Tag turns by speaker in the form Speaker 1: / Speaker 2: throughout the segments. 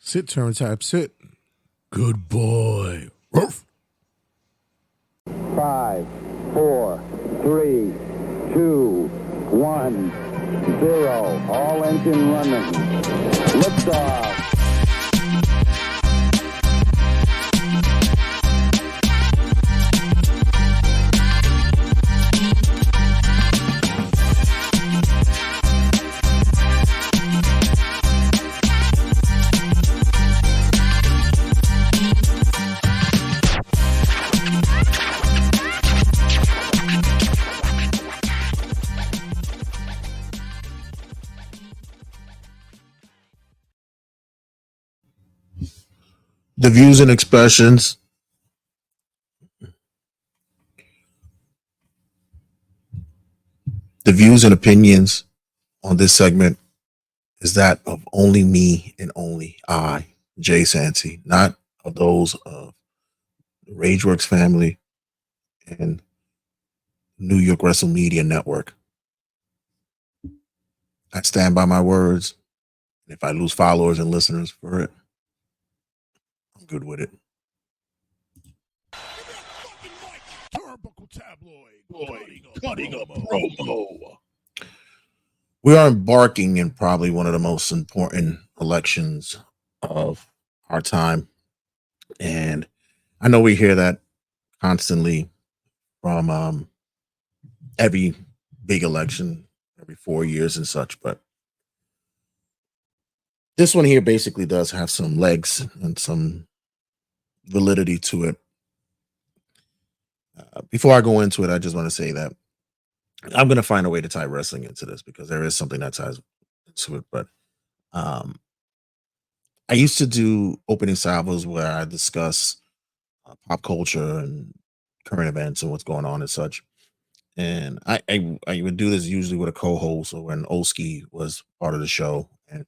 Speaker 1: Sit, turn, tap, sit. Good boy. Ruff.
Speaker 2: 5, 4, 3, 2, 1, 0. All engine running. Liftoff.
Speaker 1: The views and expressions the views and opinions on this segment is that of only me and only I, Jay Santy, not of those of the Rageworks family and New York Wrestle Media Network. I stand by my words. And if I lose followers and listeners for it, I'm good with it. Cutting a promo. We are embarking in probably one of the most important elections of our time. And I know we hear that constantly from every big election, every 4 years and such. But this one here basically does have some legs and some validity to it. Before I go into it, I just want to say that I'm going to find a way to tie wrestling into this because there is something that ties into it. But um, I used to do opening salvos where I discuss pop culture and current events and what's going on and such. And I would do this usually with a co-host or when Oski was part of the show. And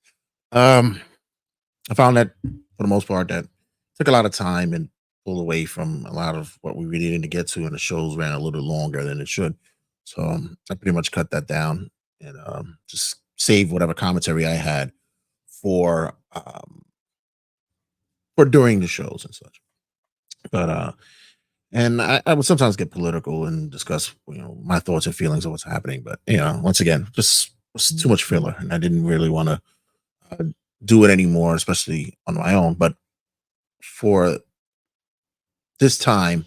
Speaker 1: um, I found that for the most part that took a lot of time and pulled away from a lot of what we really needed to get to, and the shows ran a little longer than it should. So I pretty much cut that down and just save whatever commentary I had for during the shows and such. But and I would sometimes get political and discuss, my thoughts and feelings of what's happening. But once again, just was too much filler, and I didn't really want to uh, do it anymore, especially on my own. But for this time,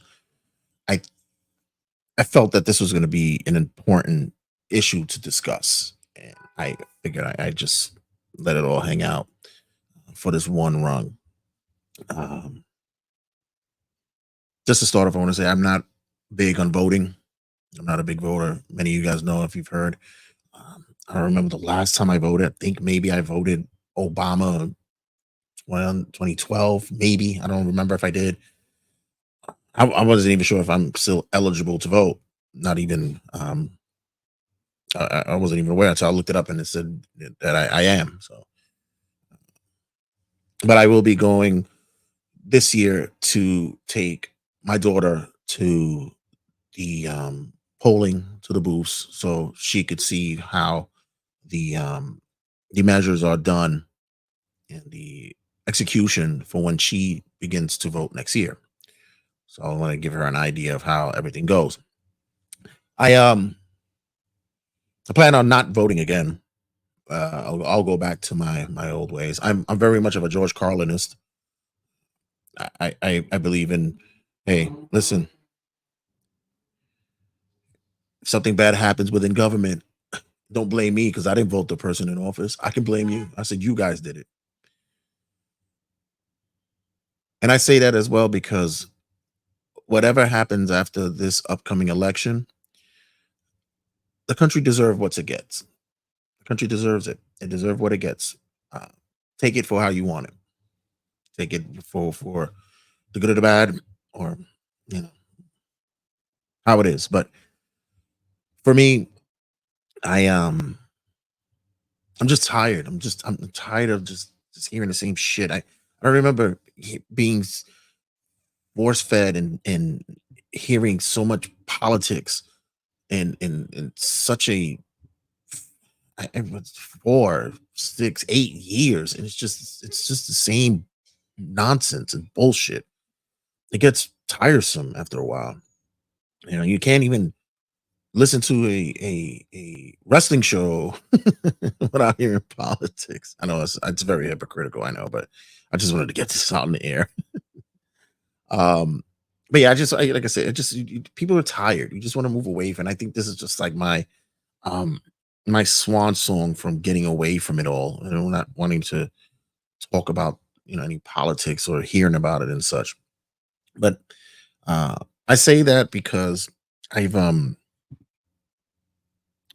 Speaker 1: I I felt that this was going to be an important issue to discuss, and I figured I just let it all hang out for this one run. Um, just to start off, I want to say I'm not big on voting. I'm not a big voter. Many of you guys know if you've heard. I don't remember the last time I voted. I think maybe I voted Obama 2012, maybe. I don't remember if I did. I wasn't even sure if I'm still eligible to vote. Not even, I wasn't even aware. So I looked it up and it said that I am. So, but I will be going this year to take my daughter to the polling to the booths so she could see how the measures are done and the execution for when she begins to vote next year. So I want to give her an idea of how everything goes. I um I plan on not voting again. I'll go back to my old ways. I'm very much of a George Carlinist. I believe in, hey, listen, if something bad happens within government, don't blame me because I didn't vote the person in office. I can blame you. I said you guys did it. And I say that as well because whatever happens after this upcoming election, the country deserves what it gets. The country deserves it. It deserves what it gets. Uh, take it for how you want it. Take it for the good or the bad, or you know how it is. But for me, I I'm just tired. I'm tired of just hearing the same shit. I remember being force fed and hearing so much politics and such a it was 4, 6, 8 years, and it's just the same nonsense and bullshit. It gets tiresome after a while. You can't even listen to a wrestling show without hearing politics. I know it's very hypocritical, I know, but I just wanted to get this out in the air. Um, but yeah, like I said, it just people are tired. You just want to move away from. I think this is just like um my swan song from getting away from it all. Not wanting to talk about any politics or hearing about it and such. But uh, I say that because I've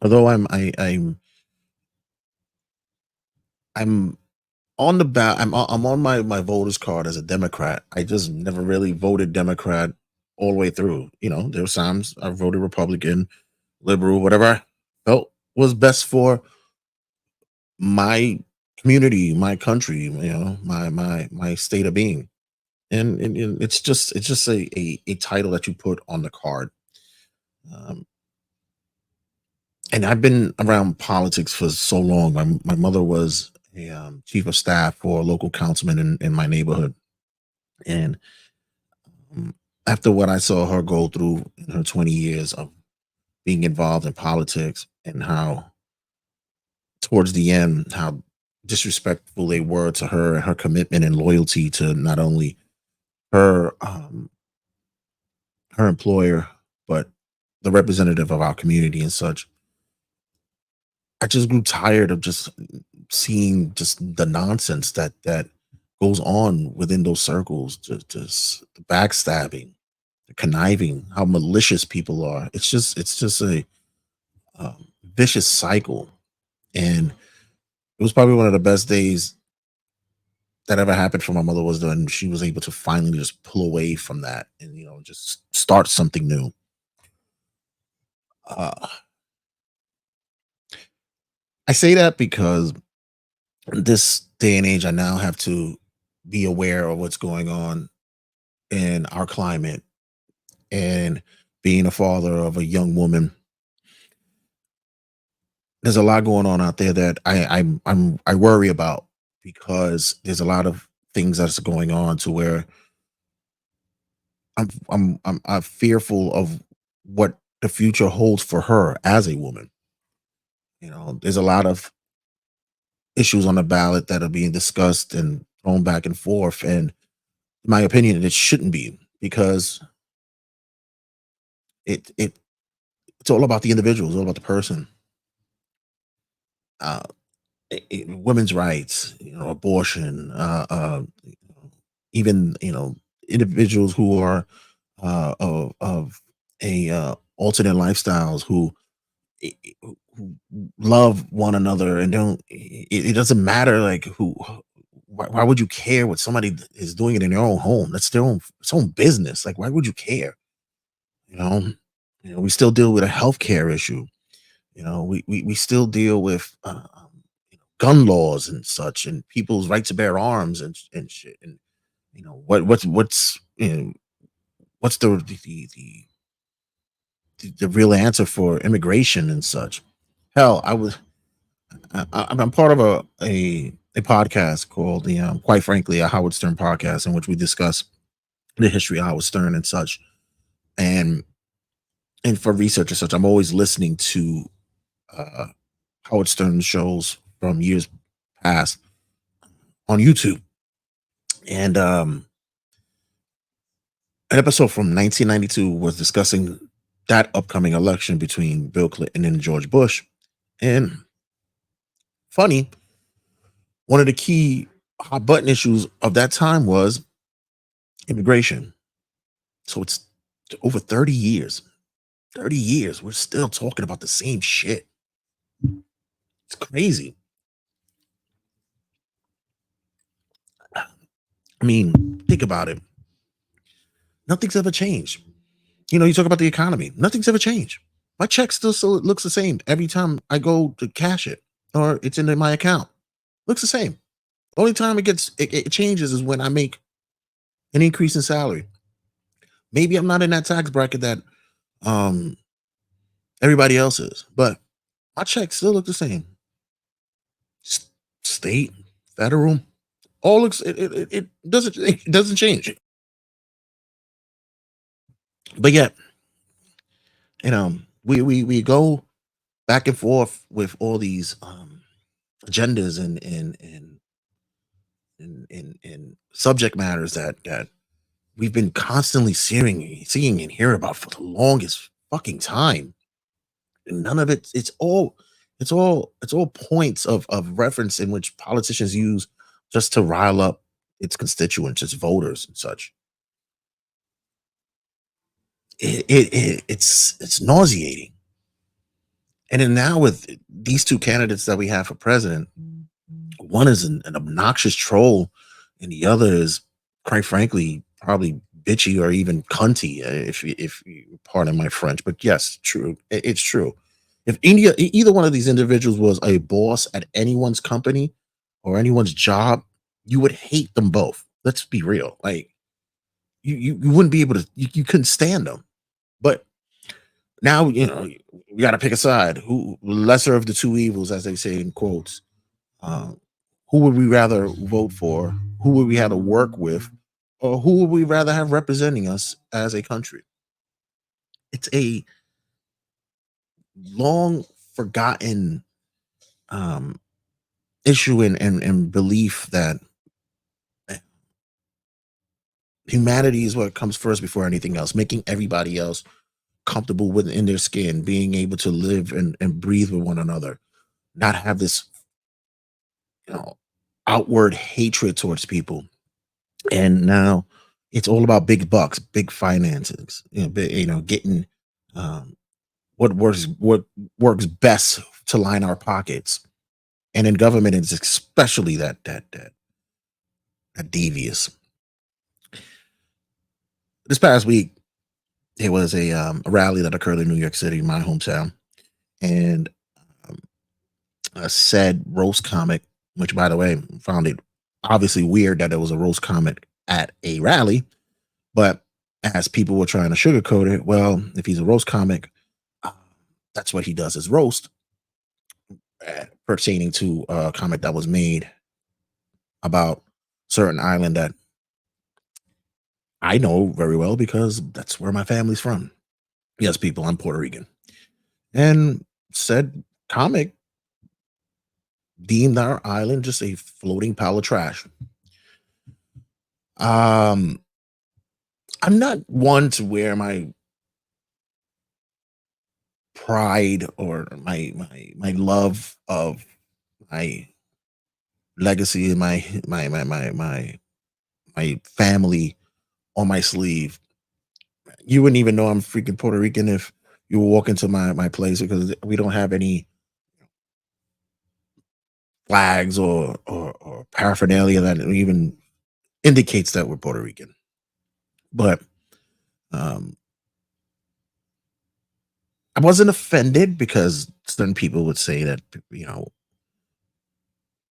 Speaker 1: although I'm on the I'm on my voters card as a Democrat. I just never really voted Democrat all the way through. There were times I voted Republican, liberal, whatever I felt was best for my community, my country, my state of being. And it's just a title that you put on the card. Um, and I've been around politics for so long. My mother was a chief of staff for a local councilman in my neighborhood. And um, after what I saw her go through in her 20 years of being involved in politics, and how towards the end, how disrespectful they were to her and her commitment and loyalty to not only her her employer, but the representative of our community and such. I just grew tired of just seeing just the nonsense that goes on within those circles, just the backstabbing, the conniving, how malicious people are. It's just a vicious cycle. And it was probably one of the best days that ever happened for my mother, was when she was able to finally just pull away from that and just start something new. Uh, I say that because this day and age, I now have to be aware of what's going on in our climate, and being a father of a young woman. There's a lot going on out there that I worry about, because there's a lot of things that's going on to where I'm fearful of what the future holds for her as a woman. There's a lot of issues on the ballot that are being discussed and thrown back and forth, and in my opinion, it shouldn't be, because it's all about the individual, it's all about the person. Uh, Women's rights, abortion, even individuals who are of a alternate lifestyles, who love one another and don't. It doesn't matter like who. Why would you care what somebody is doing it in their own home? That's their own, its own business. Like, why would you care? You know, we still deal with a healthcare issue. We still deal with gun laws and such, and people's right to bear arms and shit. And what's the real answer for immigration and such? Hell, I'm part of a podcast called the quite frankly, a Howard Stern podcast, in which we discuss the history of Howard Stern and such. And for research and such, I'm always listening to uh, Howard Stern shows from years past on YouTube. And an episode from 1992 was discussing that upcoming election between Bill Clinton and George Bush. And funny, one of the key hot button issues of that time was immigration. So it's over 30 years. 30 years, we're still talking about the same shit. It's crazy. I mean, think about it. Nothing's ever changed. You talk about the economy. Nothing's ever changed. My check still looks the same every time I go to cash it, or it's in my account. Looks the same. Only time it changes is when I make an increase in salary. Maybe I'm not in that tax bracket that um everybody else is, but my checks still look the same. state, federal, all it doesn't change. But yet, we go back and forth with all these agendas and subject matters that we've been constantly seeing and hearing about for the longest fucking time. And none of it. It's all points of reference in which politicians use just to rile up its constituents, its voters, and such. It's nauseating. And then now with these two candidates that we have for president, one is an obnoxious troll, and the other is, quite frankly, probably bitchy or even cunty, if you pardon my French. But yes, true, it's true. If either one of these individuals was a boss at anyone's company or anyone's job, you would hate them both. Let's be real. Like you wouldn't be able to, you couldn't stand them. But now we got to pick a side. Who lesser of the two evils, as they say in quotes. Uh, who would we rather vote for? Who would we rather work with? Or who would we rather have representing us as a country? It's a long forgotten um, issue and belief that humanity is what comes first before anything else, making everybody else comfortable within their skin, being able to live and breathe with one another, not have this you know outward hatred towards people. And now it's all about big bucks, big finances, getting um, what works best to line our pockets. And in government, it's especially that devious. This past week, it was a rally that occurred in New York City, my hometown, and um, a said roast comic, which, by the way, found it obviously weird that it was a roast comic at a rally. But as people were trying to sugarcoat it, well, if he's a roast comic, uh, that's what he does is roast, pertaining to a comic that was made about certain island that I know very well because that's where my family's from. Yes, people, I'm Puerto Rican. And said comic deemed our island just a floating pile of trash. Um, I'm not one to wear my pride or my love of my legacy and my family on my sleeve. You wouldn't even know I'm freaking Puerto Rican if you walk into my place because we don't have any flags or paraphernalia that even indicates that we're Puerto Rican. But um, I wasn't offended because certain people would say that you know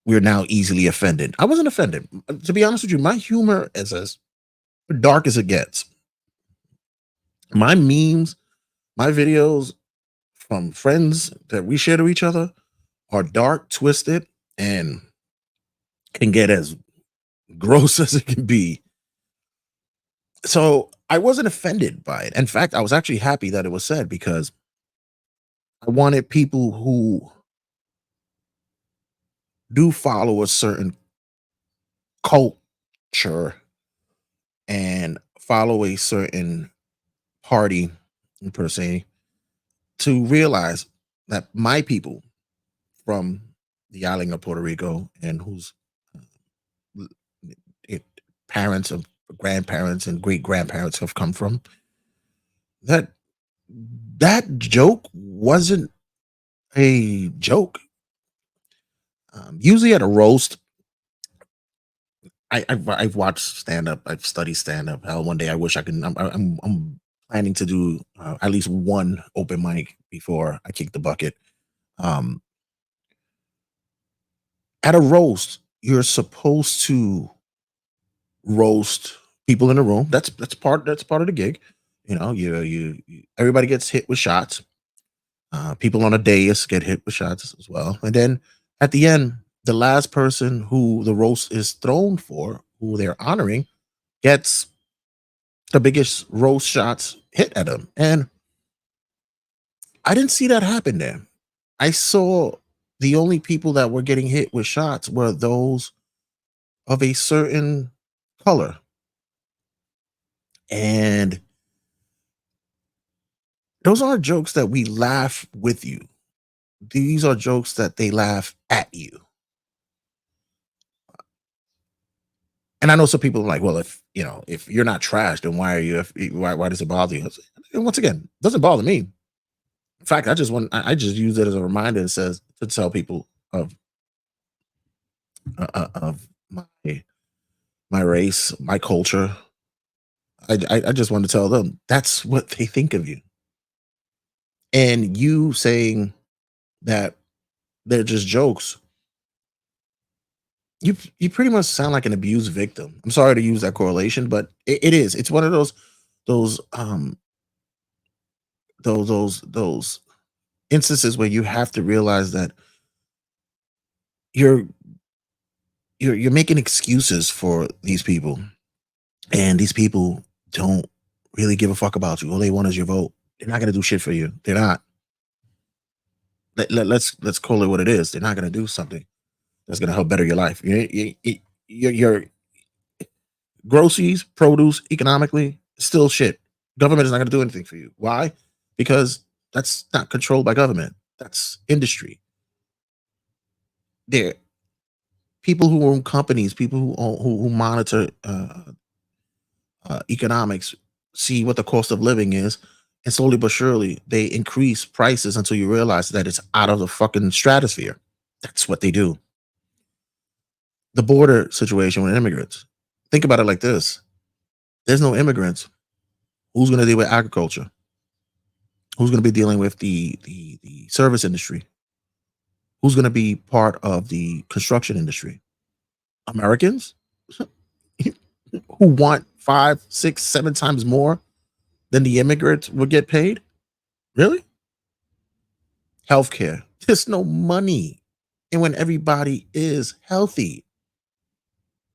Speaker 1: we're now easily offended. I wasn't offended. To be honest with you, my humor is as dark as it gets. My memes, my videos from friends that we share to each other are dark, twisted, and can get as gross as it can be. So I wasn't offended by it. In fact, I was actually happy that it was said because I wanted people who do follow a certain culture and follow a certain party per se to realize that my people from the island of Puerto Rico and whose uh, it, parents and grandparents and great grandparents have come from, that that joke wasn't a joke. Usually at a roast, I've watched stand up. I've studied stand up. Hell, one day I wish I can. I'm planning to do at least one open mic before I kick the bucket. Um, at a roast, you're supposed to roast people in the room. That's part of the gig. Everybody gets hit with shots. People on a dais get hit with shots as well, and then at the end, the last person who the roast is thrown for, who they're honoring, gets the biggest roast shots hit at them. And I didn't see that happen there. I saw the only people that were getting hit with shots were those of a certain color. And those aren't jokes that we laugh with you. These are jokes that they laugh at you. And I know some people are like, well, if you're not trash, then why are you? Why does it bother you? And once again, it doesn't bother me. In fact, I just use it as a reminder. It says to tell people of my race, my culture. I just want to tell them that's what they think of you. And you saying that they're just jokes, you pretty much sound like an abused victim. I'm sorry to use that correlation, but it is. It's one of those those instances where you have to realize that you're you're making excuses for these people, and these people don't really give a fuck about you. All they want is your vote. They're not gonna do shit for you. They're not. Let's call it what it is. They're not gonna do something that's gonna help better your life. Your groceries, produce, economically, still shit. Government is not gonna do anything for you. Why? Because that's not controlled by government. That's industry. There, people who own companies, people who monitor economics, see what the cost of living is, and slowly but surely they increase prices until you realize that it's out of the fucking stratosphere. That's what they do. The border situation with immigrants. Think about it like this: there's no immigrants. Who's going to deal with agriculture? Who's going to be dealing with the service industry? Who's going to be part of the construction industry? Americans who want 5, 6, 7 times more than the immigrants would get paid? Really? Healthcare. There's no money. And when everybody is healthy,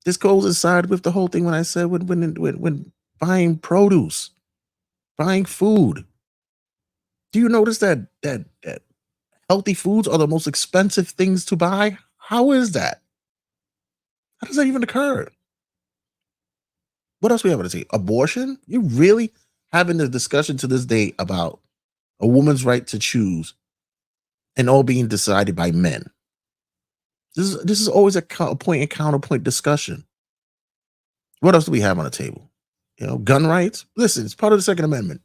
Speaker 1: this goes aside with the whole thing when I said when buying produce, buying food. Do you notice that healthy foods are the most expensive things to buy? How is that? How does that even occur? What else we have to say? Abortion? You really having a discussion to this day about a woman's right to choose and all being decided by men? This is always a point and counterpoint discussion. What else do we have on the table? Gun rights. Listen, it's part of the Second Amendment.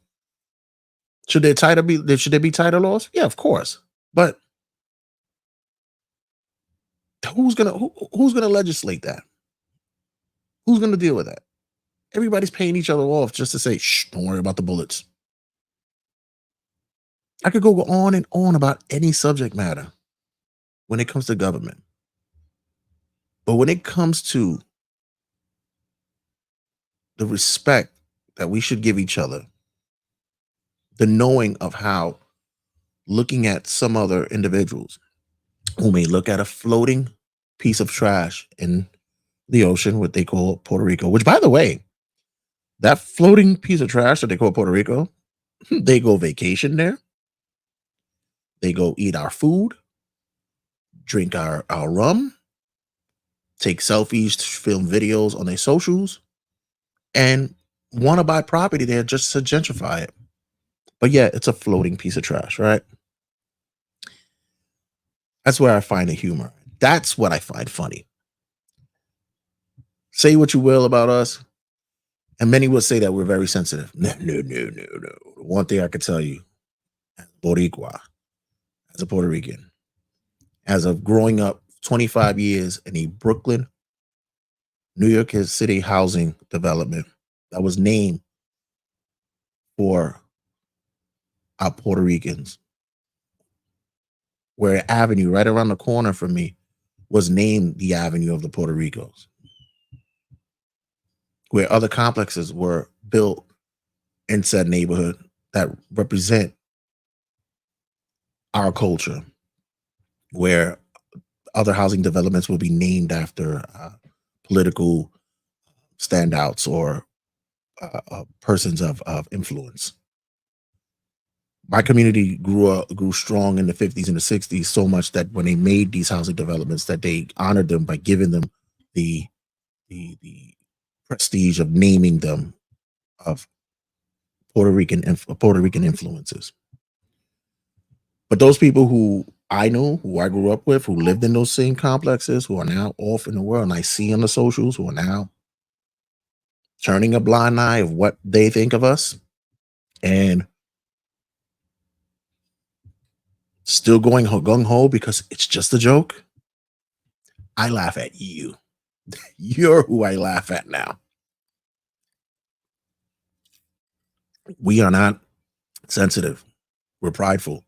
Speaker 1: Should there be tighter laws? Yeah, of course. But who's gonna legislate that? Who's gonna deal with that? Everybody's paying each other off just to say, "Shh, don't worry about the bullets." I could go on and on about any subject matter when it comes to government, but when it comes to the respect that we should give each other, the knowing of how looking at some other individuals who may look at a floating piece of trash in the ocean, what they call Puerto Rico, which, by the way, that floating piece of trash that they call Puerto Rico, they go vacation there. They go eat our food, drink our rum, take selfies, film videos on their socials, and want to buy property there just to gentrify it. But yeah, it's a floating piece of trash, right? That's where I find the humor. That's what I find funny. Say what you will about us, and many would say that we're very sensitive. No, no, no, no, no. One thing I could tell you, as a Boricua, as a Puerto Rican, as of growing up 25 years in a Brooklyn, New York City housing development that was named for our Puerto Ricans, where an avenue right around the corner from me was named the Avenue of the Puerto Ricos, where other complexes were built in said neighborhood that represent our culture, where other housing developments will be named after political standouts or persons of influence. My community grew strong in the 50s and the 60s, so much that when they made these housing developments, that they honored them by giving them the the prestige of naming them of Puerto Rican influences. But those people who I know, who I grew up with, who lived in those same complexes, who are now off in the world, and I see on the socials, who are now turning a blind eye of what they think of us and still going gung ho because it's just a joke. I laugh at you. You're who I laugh at now. We are not sensitive. We're prideful.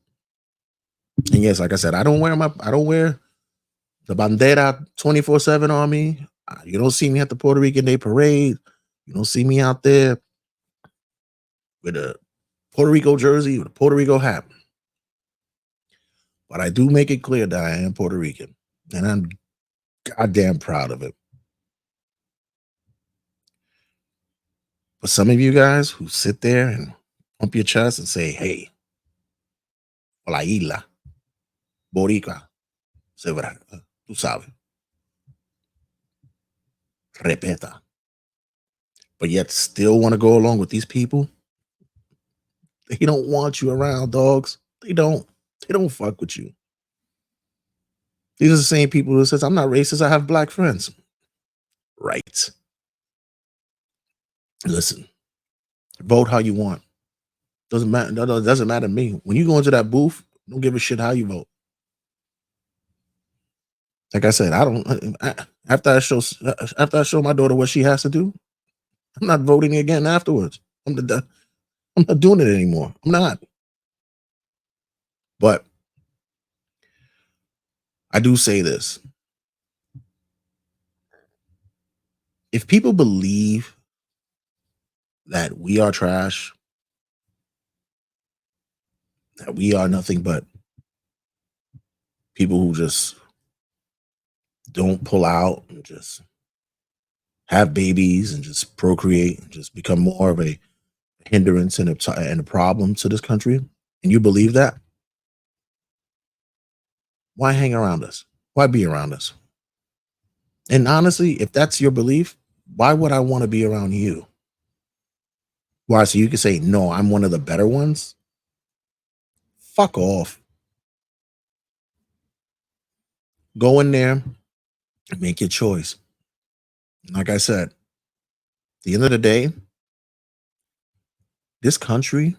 Speaker 1: And yes, like I said, I don't wear the bandera 24/7 on me. You don't see me at the Puerto Rican Day Parade. You don't see me out there with a Puerto Rico jersey with a Puerto Rico hat. But I do make it clear that I am Puerto Rican, and I'm goddamn proud of it. But some of you guys who sit there and pump your chest and say, hey, la isla, Boricua, tú sabes, repeta. But yet still want to go along with these people. They don't want you around, dogs. They don't. They don't fuck with you. These are the same people who says, I'm not racist, I have black friends. Right. Listen, vote how you want. Doesn't matter. No, it doesn't matter to me. When you go into that booth, don't give a shit how you vote. Like I said, after I show my daughter what she has to do, I'm not voting again afterwards. I'm not doing it anymore. I'm not. But I do say this. If people believe that we are trash, that we are nothing but people who just don't pull out and just have babies and just procreate and just become more of a hindrance and a problem to this country, and you believe that, why hang around us? Why be around us? And honestly, if that's your belief, why would I want to be around you? Why? So you can say, no, I'm one of the better ones? Fuck off. Go in there and make your choice. Like I said, at the end of the day, this country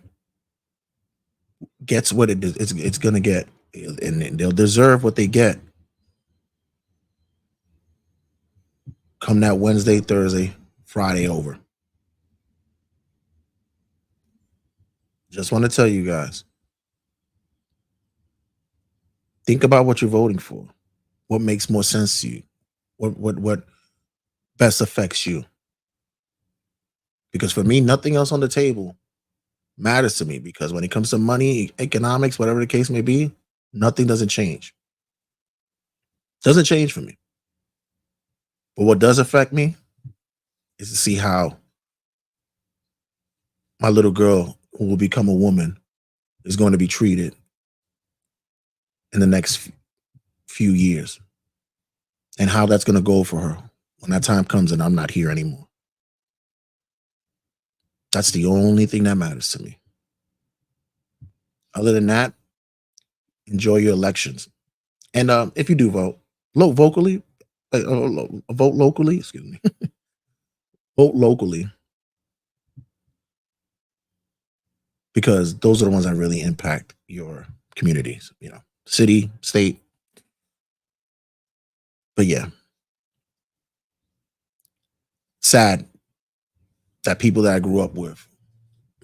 Speaker 1: gets what it's going to get, and they'll deserve what they get come that Wednesday, Thursday, Friday over. Just want to tell you guys, think about what you're voting for. What makes more sense to you? What best affects you? Because for me, nothing else on the table matters to me, because when it comes to money, economics, whatever the case may be, nothing doesn't change. Doesn't change for me. But what does affect me is to see how my little girl, who will become a woman, is going to be treated in the next few years, and how that's going to go for her when that time comes and I'm not here anymore. That's the only thing that matters to me. Other than that, enjoy your elections. And if you do vote, vote locally, excuse me, vote locally, because those are the ones that really impact your communities, city, state. But yeah, sad that people that I grew up with,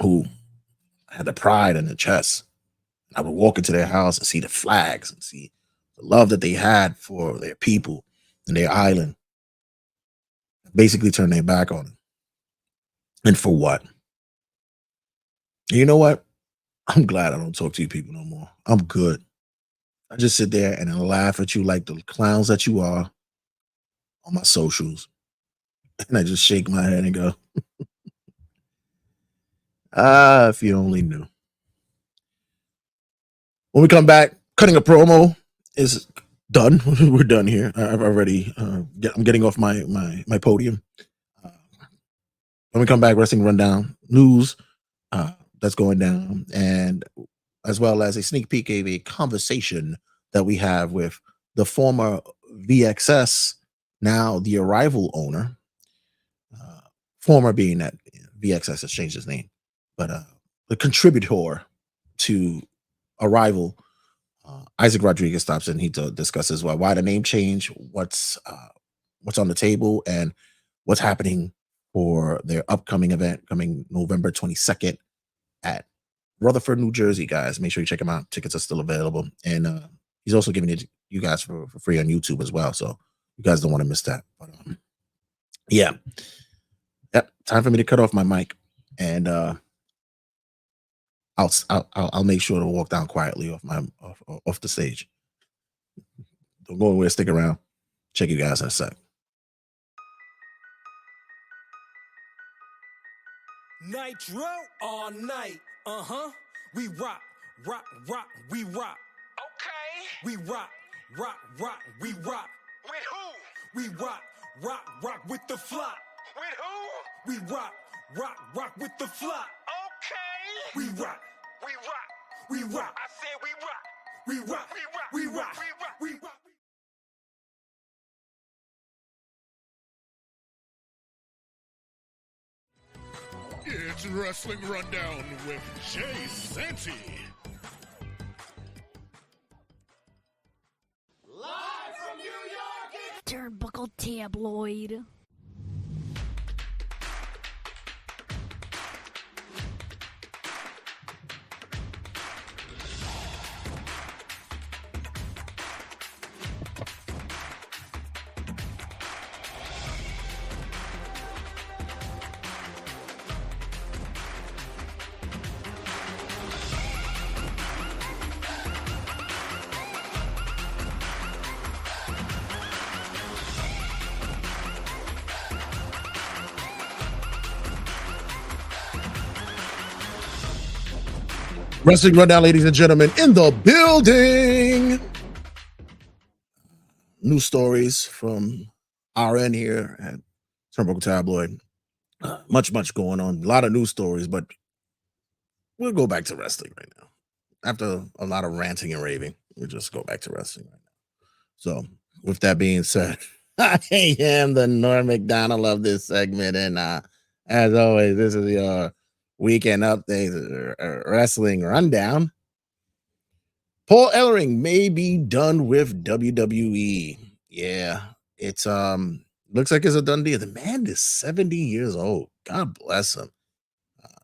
Speaker 1: who had the pride in the chest, I would walk into their house and see the flags and see the love that they had for their people and their island, basically turn their back on it. And for what? And you know what? I'm glad I don't talk to you people no more. I'm good. I just sit there and I laugh at you like the clowns that you are on my socials. And I just shake my head and go, if you only knew. When we come back, cutting a promo is done. We're done here. I've already, I'm getting off my podium. When we come back, wrestling rundown news that's going down, and as well as a sneak peek of a conversation that we have with the former VXS, now the Arrival owner. Former being that VXS has changed his name, but the contributor to Arrival, Isaac Rodriguez, stops in. He discusses why the name change, what's on the table, and what's happening for their upcoming event coming November 22nd at Rutherford, New Jersey. Guys, make sure you check him out. Tickets are still available, and he's also giving it you guys for free on YouTube as well. So you guys don't want to miss that. But yeah. Yep, time for me to cut off my mic, and I'll make sure to walk down quietly off the stage. Don't go anywhere. Stick around. Check you guys in a sec.
Speaker 3: Nitro all night. We rock, we rock.
Speaker 4: Okay.
Speaker 3: We rock, we rock.
Speaker 4: With who?
Speaker 3: We rock, with the flop.
Speaker 4: With who?
Speaker 3: We rock, with the flop.
Speaker 4: Okay.
Speaker 3: We rock,
Speaker 4: We rock.
Speaker 3: we rock.
Speaker 4: I said we rock.
Speaker 3: We rock,
Speaker 4: We rock.
Speaker 3: we rock,
Speaker 4: We rock.
Speaker 3: we rock.
Speaker 5: It's Wrestling Rundown with Jay Santee.
Speaker 3: Live from New York.
Speaker 6: Turnbuckle Tabloid.
Speaker 1: Wrestling rundown, ladies and gentlemen, in the building. New stories from our end here at Turnbuckle Tabloid. Much going on. A lot of news stories, but we'll go back to wrestling right now. After a lot of ranting and raving, we'll just go back to wrestling right now. So, with that being said, I am the Norm McDonald of this segment, and as always, this is your weekend update, wrestling rundown. Paul Ellering may be done with WWE. Yeah, it's looks like it's a done deal. The man is 70 years old. God bless him.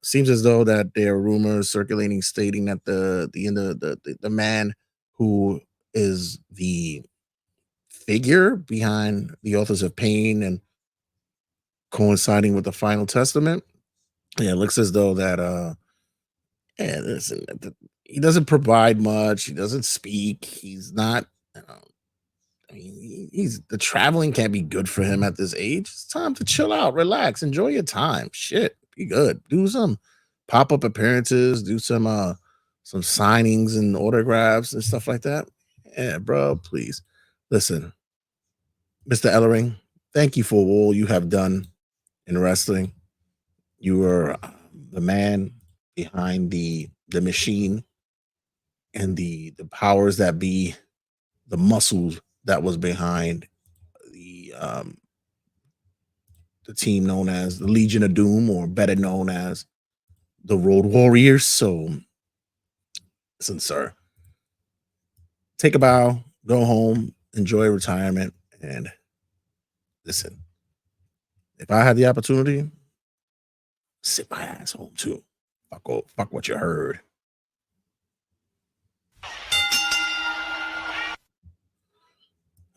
Speaker 1: Seems as though that there are rumors circulating stating that the man who is the figure behind the Authors of Pain and coinciding with the Final Testament. Yeah, it looks as though that listen, he doesn't provide much. He doesn't speak. He's not. I mean, he's the traveling can't be good for him at this age. It's time to chill out, relax, enjoy your time. Shit, be good. Do some pop-up appearances. Do some signings and autographs and stuff like that. Yeah, bro, please listen, Mr. Ellering. Thank you for all you have done in wrestling. You were the man behind the machine and the powers that be, the muscles that was behind the team known as the Legion of Doom, or better known as the Road Warriors. So, listen, sir, take a bow, go home, enjoy retirement, and listen. If I had the opportunity, sit my ass home too. Fuck what you heard.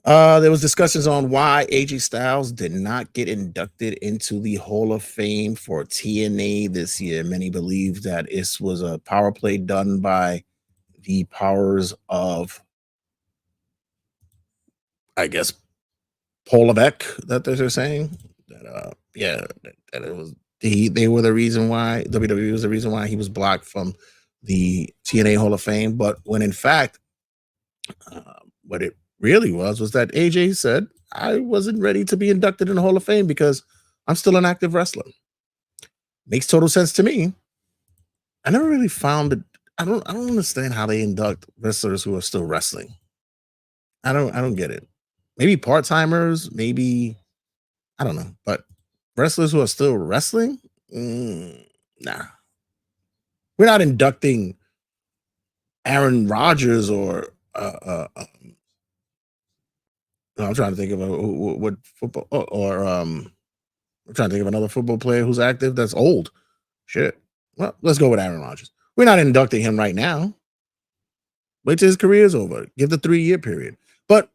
Speaker 1: There was discussions on why AJ Styles did not get inducted into the Hall of Fame for TNA this year. Many believe that this was a power play done by the powers of I guess, Paul Levesque that they're saying that that it was they were the reason why WWE was the reason why he was blocked from the TNA Hall of Fame. But when in fact, what it really was that AJ said I wasn't ready to be inducted in the Hall of Fame because I'm still an active wrestler. Makes total sense to me. I never really found it. I don't understand how they induct wrestlers who are still wrestling. I don't get it. Maybe part-timers, maybe I don't know, but wrestlers who are still wrestling? Nah. We're not inducting Aaron Rodgers or I'm trying to think of what football or I'm trying to think of another football player who's active that's old. Shit. Well, let's go with Aaron Rodgers. We're not inducting him right now. Wait till his career's over. Give the 3-year period. But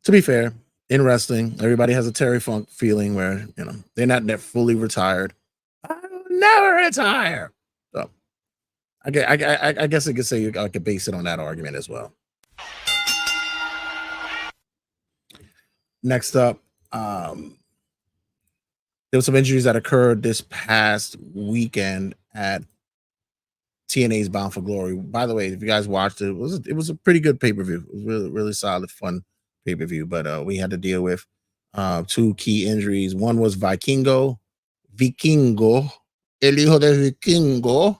Speaker 1: to be fair, in wrestling, everybody has a Terry Funk feeling where, they're not fully retired. I'll never retire. So I guess I could say I could base it on that argument as well. Next up, there were some injuries that occurred this past weekend at TNA's Bound for Glory. By the way, if you guys watched it, it was a pretty good pay-per-view. It was really, really solid, fun pay-per-view. But we had to deal with 2 key injuries. One was Vikingo, El Hijo de Vikingo,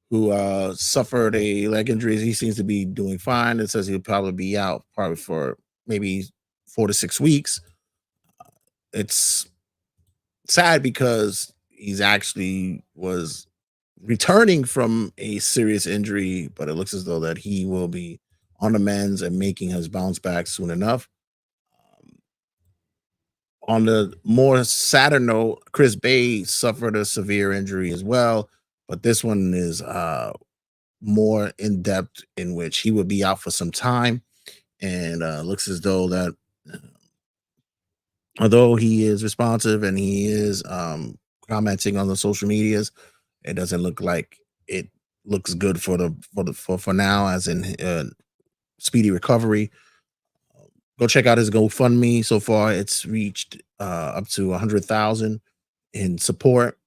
Speaker 1: who suffered a leg injury. He seems to be doing fine. It says he'll probably be out for maybe 4 to 6 weeks. It's sad because he's actually was returning from a serious injury, but it looks as though that he will be on the mends and making his bounce back soon enough. On the more sadder note, Chris Bay suffered a severe injury as well, but this one is more in depth, in which he will be out for some time, and looks as though that although he is responsive and he is commenting on the social medias, it doesn't look like it looks good for now, as in speedy recovery. Go check out his GoFundMe. So far, it's reached up to 100,000 in support,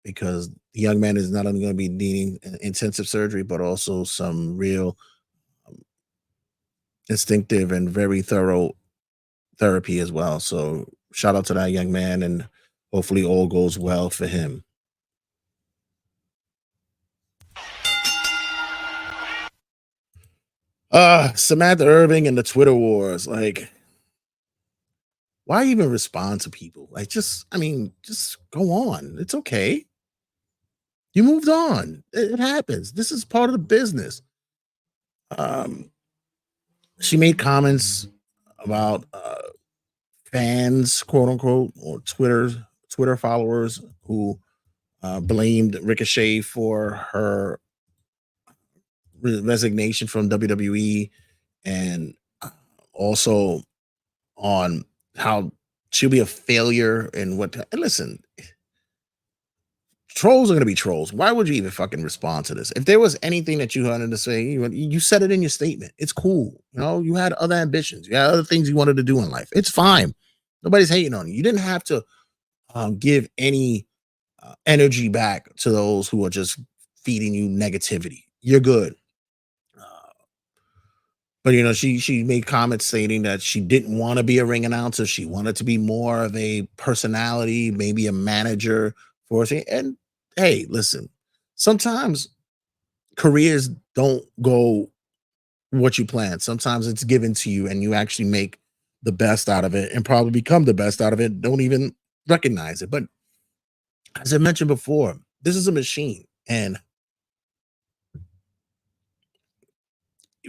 Speaker 1: because the young man is not only going to be needing intensive surgery, but also some real instinctive and very thorough therapy as well. So shout out to that young man, and hopefully all goes well for him. Samantha Irving and the Twitter wars. Like, why even respond to people? Like, just go on. It's okay. You moved on. It happens. This is part of the business. She made comments about fans, quote unquote, or Twitter followers who blamed Ricochet for her resignation from WWE, and also on how she'll be a failure and what. And listen, trolls are going to be trolls. Why would you even fucking respond to this? If there was anything that you wanted to say, you said it in your statement. It's cool. You had other ambitions. You had other things you wanted to do in life. It's fine. Nobody's hating on you. You didn't have to give any energy back to those who are just feeding you negativity. You're good. But she made comments stating that she didn't want to be a ring announcer. She wanted to be more of a personality, maybe a manager for us. And hey, listen, sometimes careers don't go what you plan. Sometimes it's given to you and you actually make the best out of it and probably become the best out of it. Don't even recognize it. But as I mentioned before, this is a machine, and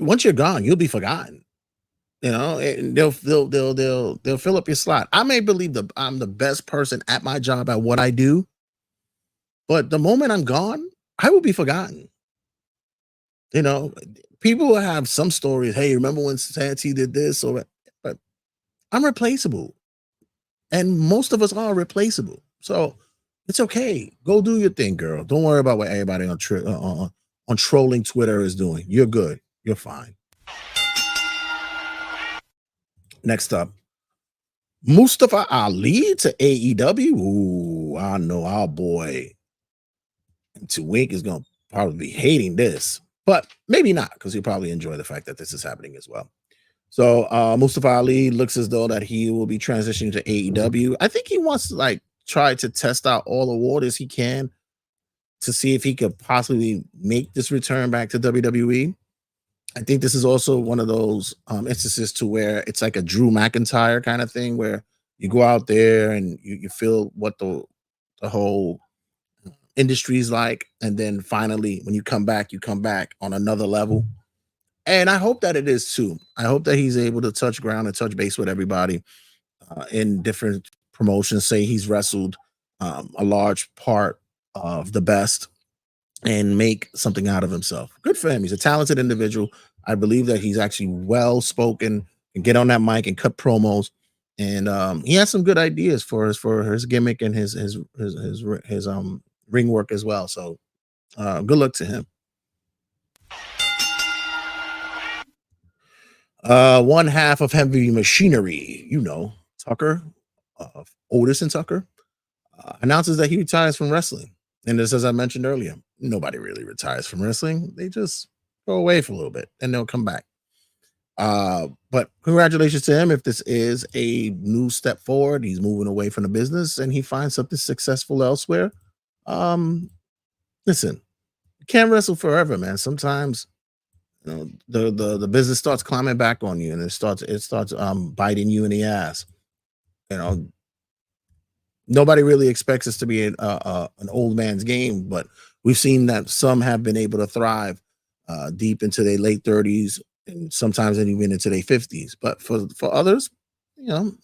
Speaker 1: once you're gone, you'll be forgotten. And they'll fill up your slot. I may believe that I'm the best person at my job at what I do, but the moment I'm gone, I will be forgotten. People will have some stories. Hey, remember when Santi did this? But I'm replaceable, and most of us are replaceable. So it's okay. Go do your thing, girl. Don't worry about what everybody on trolling Twitter is doing. You're good. You're fine. Next up, Mustafa Ali to AEW. Ooh, I know our boy to Wink is going to probably be hating this, but maybe not because he'll probably enjoy the fact that this is happening as well. So Mustafa Ali looks as though that he will be transitioning to AEW. I think he wants to like try to test out all the waters he can to see if he could possibly make this return back to WWE. I think this is also one of those instances to where it's like a Drew McIntyre kind of thing where you go out there and you feel what the whole industry is like, and then finally when you come back on another level. And I hope that it is too. I hope that he's able to touch ground and touch base with everybody in different promotions. Say he's wrestled a large part of the best and make something out of himself. Good for him. He's a talented individual. I believe that he's actually well spoken and get on that mic and cut promos. And he has some good ideas for his gimmick and his ring work as well. So good luck to him. One half of Heavy Machinery, Tucker, Otis and Tucker, announces that he retires from wrestling. And this, as I mentioned earlier, nobody really retires from wrestling. They just go away for a little bit and they'll come back. But congratulations to him. If this is a new step forward, he's moving away from the business and he finds something successful elsewhere. Listen, you can't wrestle forever, man. Sometimes the business starts climbing back on you and it starts biting you in the ass. Nobody really expects us to be an old man's game, but we've seen that some have been able to thrive deep into their late 30s and sometimes even into their 50s. But for others,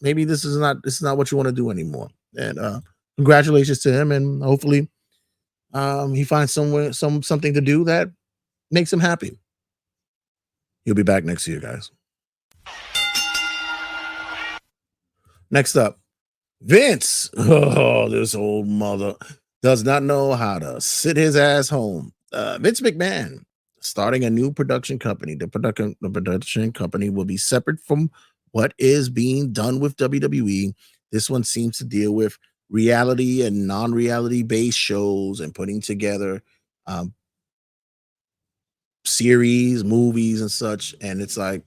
Speaker 1: maybe this is not what you want to do anymore. And congratulations to him, and hopefully he finds something to do that makes him happy. He'll be back next year, guys. Next up, Vince. Oh, this old mother does not know how to sit his ass home. Vince McMahon starting a new production company. The production company will be separate from what is being done with WWE. This one seems to deal with reality and non-reality based shows and putting together series, movies, and such. And it's like,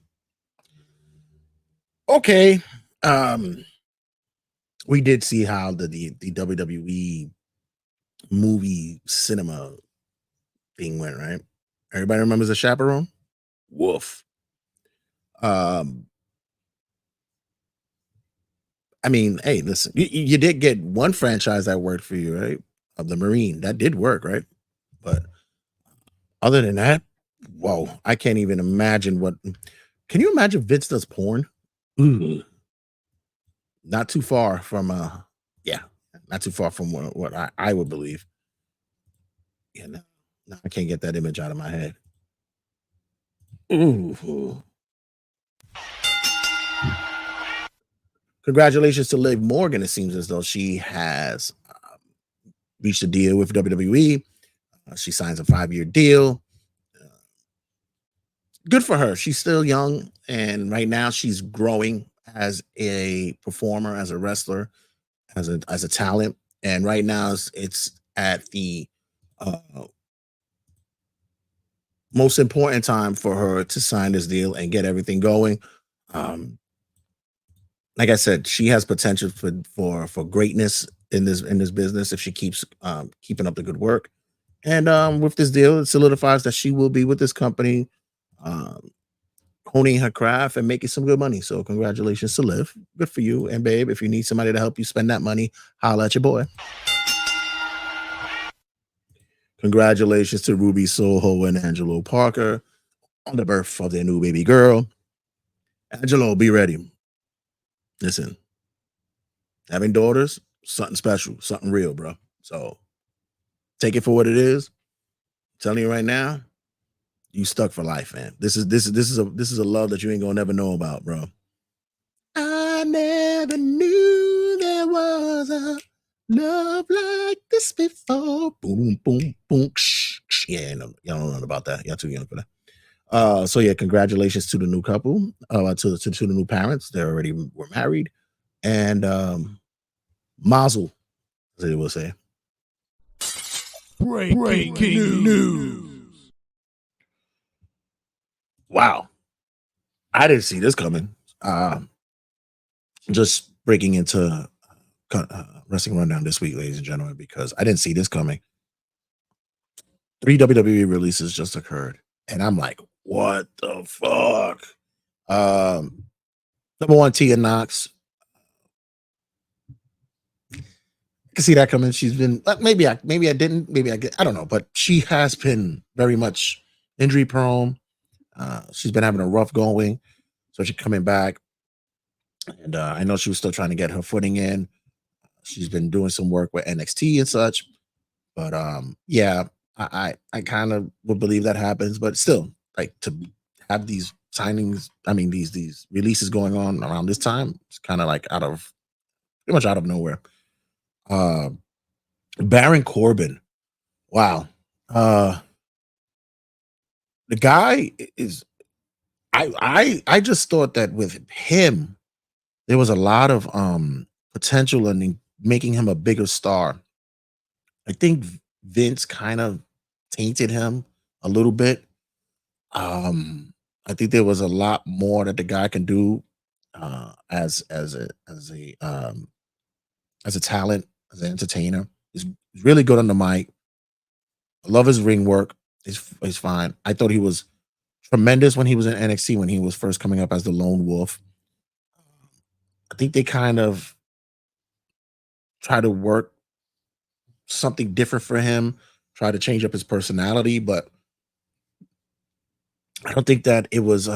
Speaker 1: okay, we did see how the WWE movie cinema thing went, right? Everybody remembers The Chaperone? Woof. I mean, hey, listen, you did get one franchise that worked for you, right? Of the Marine. That did work, right? But other than that, whoa, I can't even imagine what. Can you imagine Vince does porn? Ooh. Not too far from, yeah, not too far from what I would believe. Yeah, no, I can't get that image out of my head. Ooh. Congratulations to Liv Morgan. It seems as though she has reached a deal with WWE. She signs a 5-year deal. Good for her. She's still young, and right now she's growing as a performer, as a wrestler, as a talent. And right now it's at the uh, most important time for her to sign this deal and get everything going. Um, like I said, she has potential for greatness in this business if she keeps keeping up the good work. And with this deal, it solidifies that she will be with this company, um, honing her craft and making some good money. So congratulations to Liv. Good for you. And babe, if you need somebody to help you spend that money, holla at your boy. Congratulations to Ruby Soho and Angelo Parker on the birth of their new baby girl. Angelo, be ready. Listen, having daughters, something special, something real, bro. So take it for what it is. I'm telling you right now, you stuck for life, man. This is a love that you ain't gonna never know about, bro. I never knew there was a love like this before. Boom, boom, boom. Shh, shh. Yeah, no, y'all don't know about that. Y'all too young for that. So yeah, congratulations to the new couple, to the new parents. They already were married, and Mazel, as they will say.
Speaker 5: Breaking news.
Speaker 1: Wow, I didn't see this coming. Just breaking into wrestling rundown this week, ladies and gentlemen, because I didn't see this coming. 3 WWE releases just occurred, and I'm like, what the fuck? Number one, Tia Knox. I can see that coming. She's been maybe I didn't, I don't know, but she has been very much injury prone. She's been having a rough going, so she's coming back, and I know she was still trying to get her footing in. She's been doing some work with NXT and such, but yeah, I kind of would believe that happens, but still, like to have these signings, I mean these releases going on around this time, it's kind of like pretty much out of nowhere. Uh, Baron Corbin, wow, the guy is. I just thought that with him, there was a lot of potential in making him a bigger star. I think Vince kind of tainted him a little bit. I think there was a lot more that the guy can do as a talent, as an entertainer. He's really good on the mic. I love his ring work. He's fine. I thought he was tremendous when he was in NXT when he was first coming up as the Lone Wolf. I think they kind of try to work something different for him, try to change up his personality, but I don't think that it was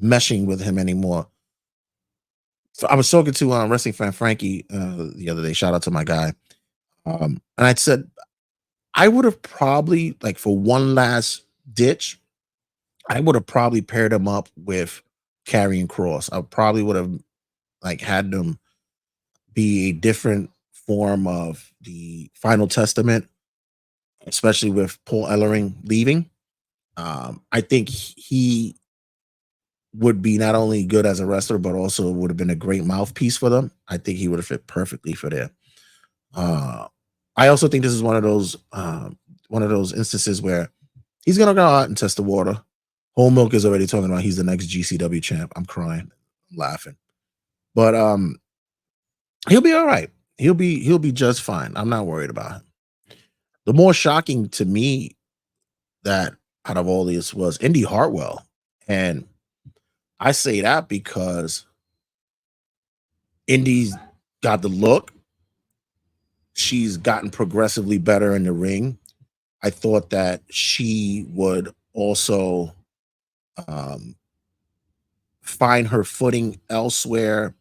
Speaker 1: meshing with him anymore. So I was talking to wrestling fan Frankie the other day. Shout out to my guy. And I said I would have probably like for one last ditch, I would have probably paired him up with Karrion Cross. I probably would have like had them be a different form of the Final Testament, especially with Paul Ellering leaving. I think he would be not only good as a wrestler, but also would have been a great mouthpiece for them. I think he would have fit perfectly for there. Uh, I also think this is one of those instances where he's gonna go out and test the water. Whole Milk is already talking about he's the next GCW champ. I'm crying, I'm laughing, but he'll be all right. He'll be just fine. I'm not worried about him. The more shocking to me that out of all this was Indy Hartwell, and I say that because Indy's got the look. She's gotten progressively better in the ring. I thought that she would also um, find her footing elsewhere.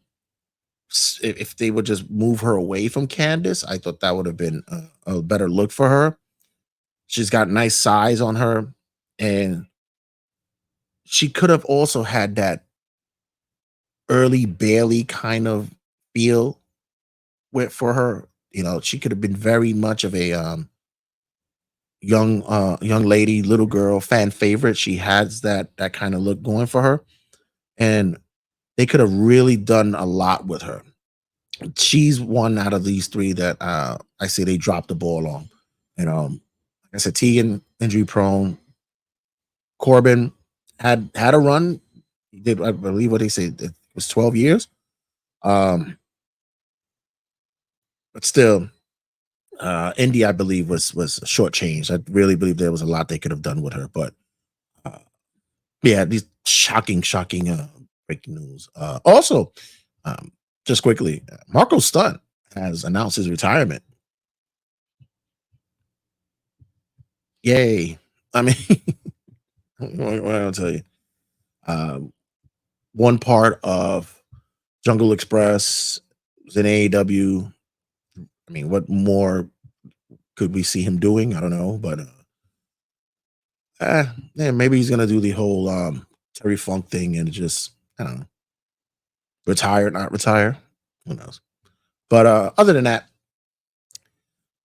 Speaker 1: If they would just move her away from Candice, I thought that would have been a better look for her. She's got nice size on her, and she could have also had that early Bailey kind of feel with for her. You know, she could have been very much of a young lady, little girl, fan favorite. She has that kind of look going for her, and they could have really done a lot with her. She's one out of these three that I say they dropped the ball on. And like I said, Tegan injury prone. Corbin had a run. He did, I believe, what they say it was 12 years. But still, Indy, I believe, was shortchanged. I really believe there was a lot they could have done with her. But uh, yeah, these shocking breaking news. Also, um, just quickly, Marco Stunt has announced his retirement. Yay! I mean, what I'll tell you, um, one part of Jungle Express was in AEW. I mean, what more could we see him doing? I don't know, but yeah, maybe he's gonna do the whole Terry Funk thing and just I don't know, retire, not retire. Who knows? But other than that,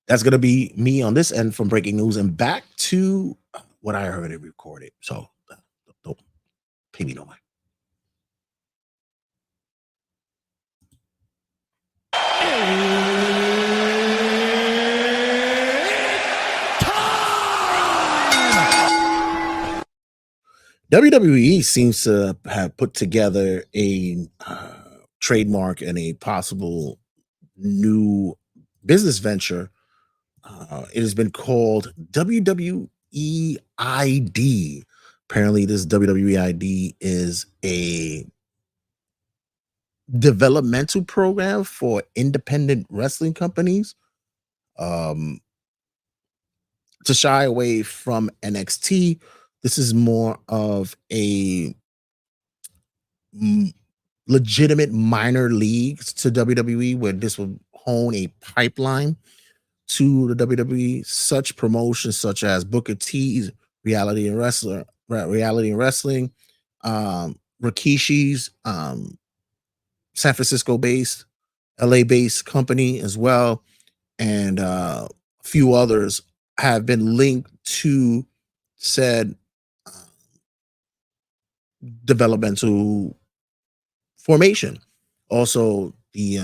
Speaker 1: that's gonna be me on this end from breaking news and back to what I already recorded. So Pay me no mind. WWE seems to have put together a trademark and a possible new business venture. It has been called WWE ID. Apparently, this WWE ID is a developmental program for independent wrestling companies um, to shy away from NXT. This is more of a legitimate minor leagues to WWE, where this will hone a pipeline to the WWE. Such promotions such as Booker T's Reality and Wrestling, Rikishi's San Francisco based, LA based company as well, and a few others have been linked to said developmental formation. Also, the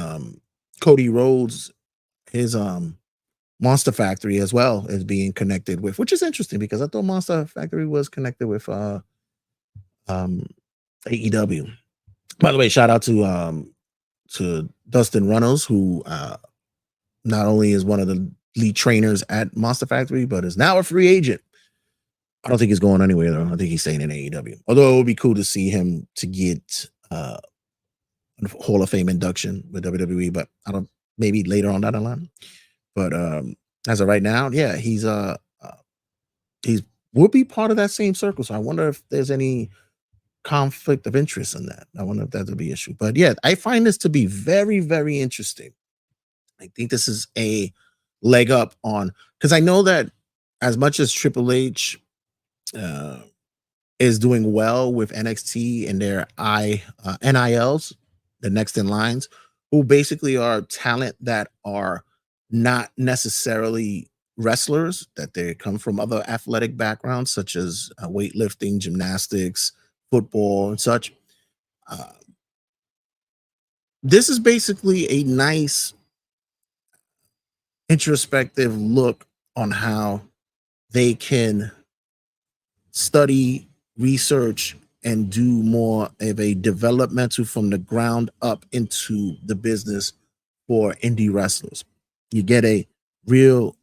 Speaker 1: Cody Rhodes, his Monster Factory as well is being connected with, which is interesting because I thought Monster Factory was connected with AEW. By the way, shout out to Dustin Runnels, who not only is one of the lead trainers at Monster Factory, but is now a free agent. I don't think he's going anywhere though. I think he's staying in AEW. Although it would be cool to see him to get a Hall of Fame induction with WWE, but I don't. Maybe later on down the line. But as of right now, yeah, he's would be part of that same circle. So I wonder if there's any conflict of interest in that. I wonder if that would be an issue. But yeah, I find this to be very, very interesting. I think this is a leg up on, because I know that as much as Triple H is doing well with NXT and their NILs, the next in lines, who basically are talent that are not necessarily wrestlers, that they come from other athletic backgrounds such as weightlifting, gymnastics, football, and such. This is basically a nice introspective look on how they can study, research, and do more of a developmental from the ground up into the business for indie wrestlers. You get a real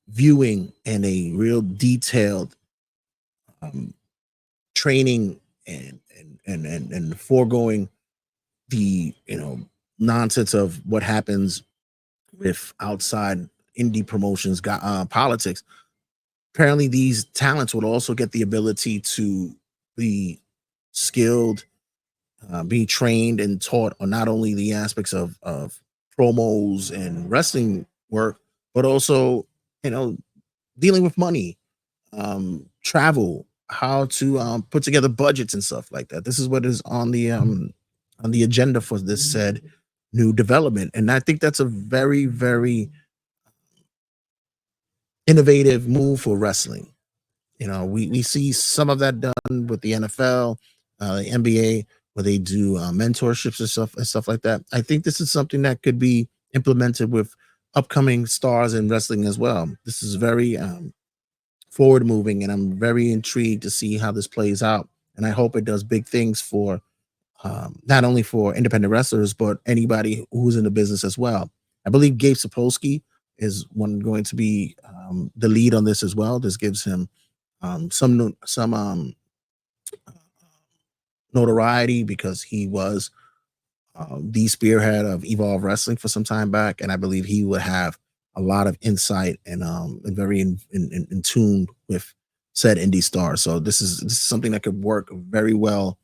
Speaker 1: viewing and a real detailed training and foregoing the nonsense of what happens with outside indie promotions, politics. Apparently, these talents would also get the ability to be skilled, be trained and taught on not only the aspects of promos and wrestling work, but also dealing with money, travel, how to put together budgets and stuff like that. This is what is on the agenda for this said new development, and I think that's a very, very innovative move for wrestling. We see some of that done with the NFL, the NBA, where they do mentorships and stuff like that. I think this is something that could be implemented with upcoming stars in wrestling as well. This is very forward moving, and I'm very intrigued to see how this plays out. And I hope it does big things for not only for independent wrestlers, but anybody who's in the business as well. I believe Gabe Sapolsky is going to be the lead on this as well. This gives him some notoriety because he was the spearhead of Evolve Wrestling for some time back, and I believe he would have a lot of insight and very in tune with said indie stars. So this is something that could work very well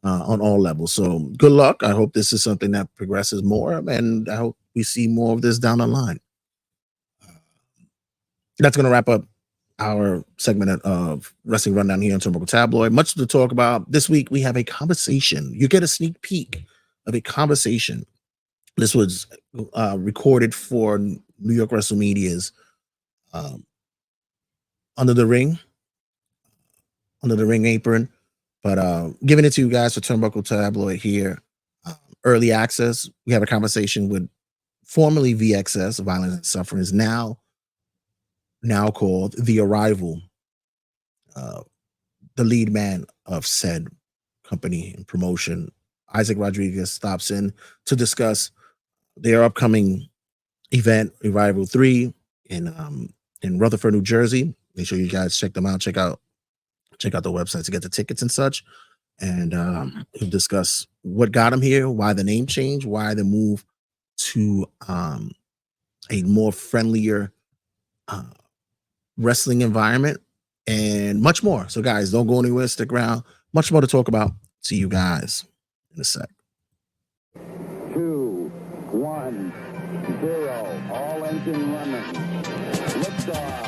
Speaker 1: on all levels. So good luck. I hope this is something that progresses more, and I hope we see more of this down the line. That's going to wrap up our segment of Wrestling Rundown here on Turnbuckle Tabloid. Much to talk about. This week, we have a conversation. You get a sneak peek of a conversation. This was recorded for New York Wrestle Media's under the ring apron. But giving it to you guys for Turnbuckle Tabloid here. Early access. We have a conversation with formerly VXS, Violence and Suffering, is now called The Arrival, the lead man of said company and promotion. Isaac Rodriguez stops in to discuss their upcoming event, Arrival 3, in Rutherford, New Jersey. Make sure you guys check them out. Check out the website to get the tickets and such. And he'll discuss what got him here, why the name change, why the move to a more friendlier wrestling environment, and much more. So, guys, don't go anywhere. Stick around. Much more to talk about. See you guys in a sec.
Speaker 2: 2, 1, 0. All engine running. Liftoff.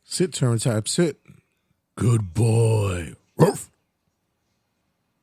Speaker 5: Sit, turn, type, sit. Good boy. Ruff.